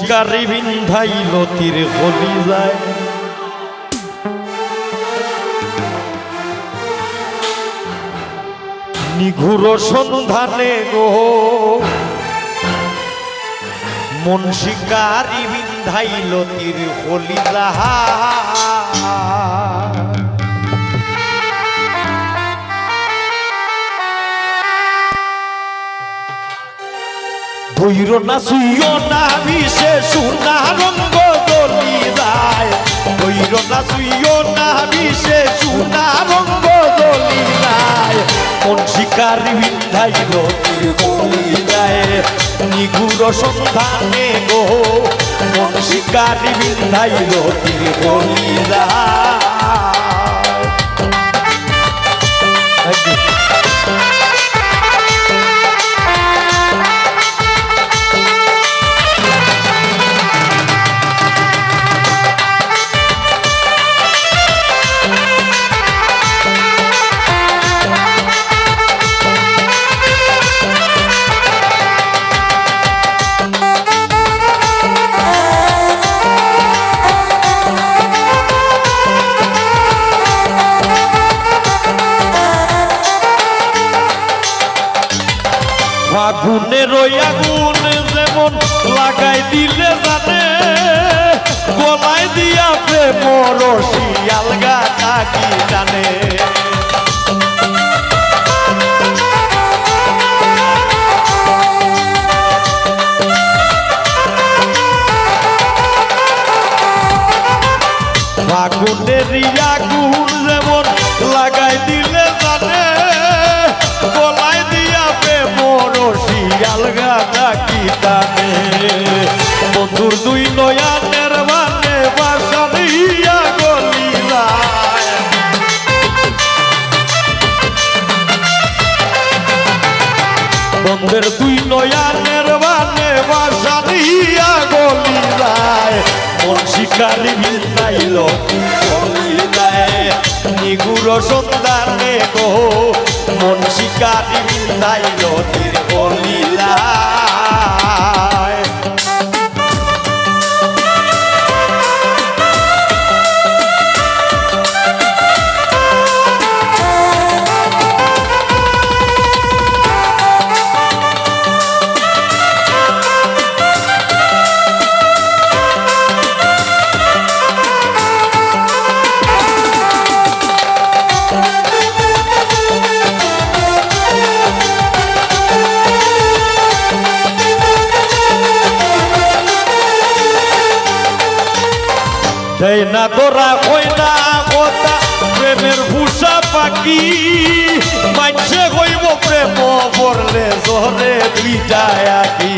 শিকারি বিন্ধাইল তীর গলি যায় নিঘুর সন্ধানে গো মন শিকারি বিন্ধাইল তীর গলি যায় বৈর না সুইও না বিষে সোনা রঙ্গ জ্বলি যায় বৈর না সুইও না বিষে সোনা রঙ্গ জ্বলি যায় কোন শিকারি বিন্ধাইল তীর গলি যায় নিগুড় সন্ধানে গো কোন শিকারি বিন্ধাইল তীর গলি যায় আগুনের ওই আগুন যেমন লাগাই দিলে জানে গলায় দিয়া প্রেম রশি আলগা থাকি জানে আগুনের আগুন যেমন লাগাই দিলে জানে গলায় দিয়া প্রেম রশি আলগা থাকি জানে বন্ধুর দুই নয়ানের মানে বাসারিয়া গলি যায় বন্ধুর দুই নয়ানের মানে বাসারিয়া গলি যায় মন শিকারি বিন্ধাইল গলি যায় নিগুড় সন্ধানে গো মন শিকারি বিন্ধাইল তীর গলি যায় দেয় না তোরা কই না কথা প্রেমের ভূষা পাখি মাইছে কইব প্রেম পড়লে জহরে দুইটায় আঁকি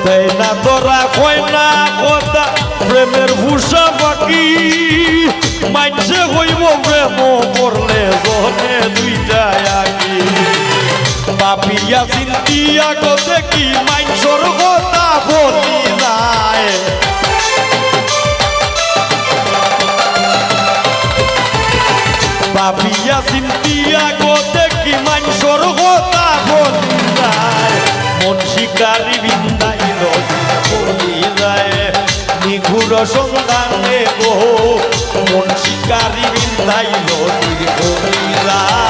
দেয় না তোরা কই না কথা প্রেমের ভূষা পাখি মাইছে হইব প্রেম পড়লে জনে দুইটায় আঁকি পাপিয়া চিন্তিয়া গো দেখি মাইছর কথা বলি যায় পাপিয়া চিন্তিয়া গো দেখি মাইছর কথা বলি যায় মন শিকারি বিন্ধাইল বলি যায় নিঘুড় সন্ধানে গো মন শিকারি বিন্ধাইল তীর গলি যায়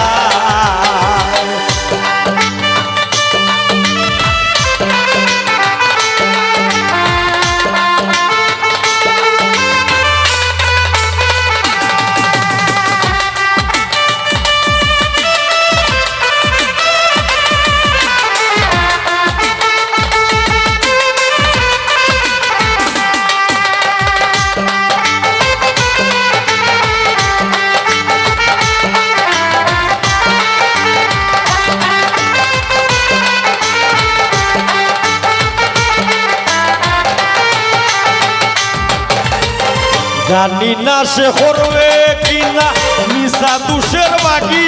জানি না সে করবে কিনা মিশা দুষের বাকি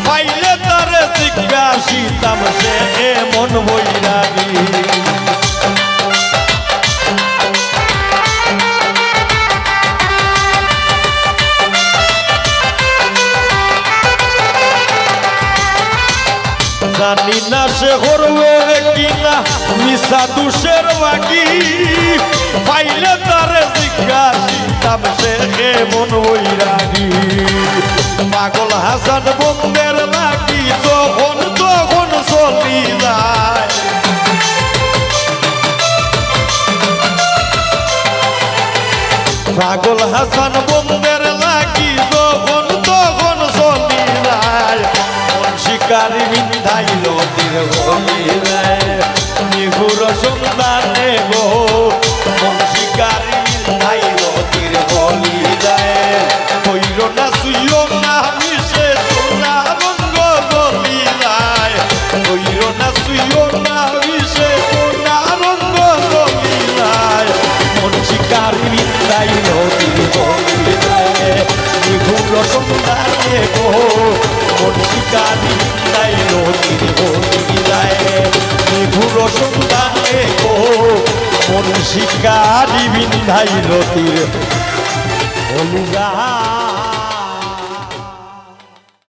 পাইলে তারে জিজ্ঞাসিতাম সে এমন বৈরাগী জানি না সে করবে কিনা মিশা দুষের বাকি পাইলে তারে জিজ্ঞাসিতাম সে কেমন বৈরাগী পাগল হাসান বন্ধের নাকি যখন তখন চলি যায় পাগল হাসান বন্ধের নাকি যখন তখন চলি যায় শিকারি বিন্ধাইল তীর বলিলে নিহুর সন্ধানে গো মন শিকারি বিন্ধাইল তীর বলিলে কইর না সুইও না মিশে সোনা রঙ্গ বলিলায় কইর না সুইও না মিশে সোনা রঙ্গ বলিলায় মন শিকারি বিন্ধাইল তীর বলিলে নিহুর সন্ধানে গো মন শিকারি বিন্ধাইল তীর বলিলায় নিহুর সন্ধানে গো মন শিকারি বিন্ধাইল তীর বলিলায়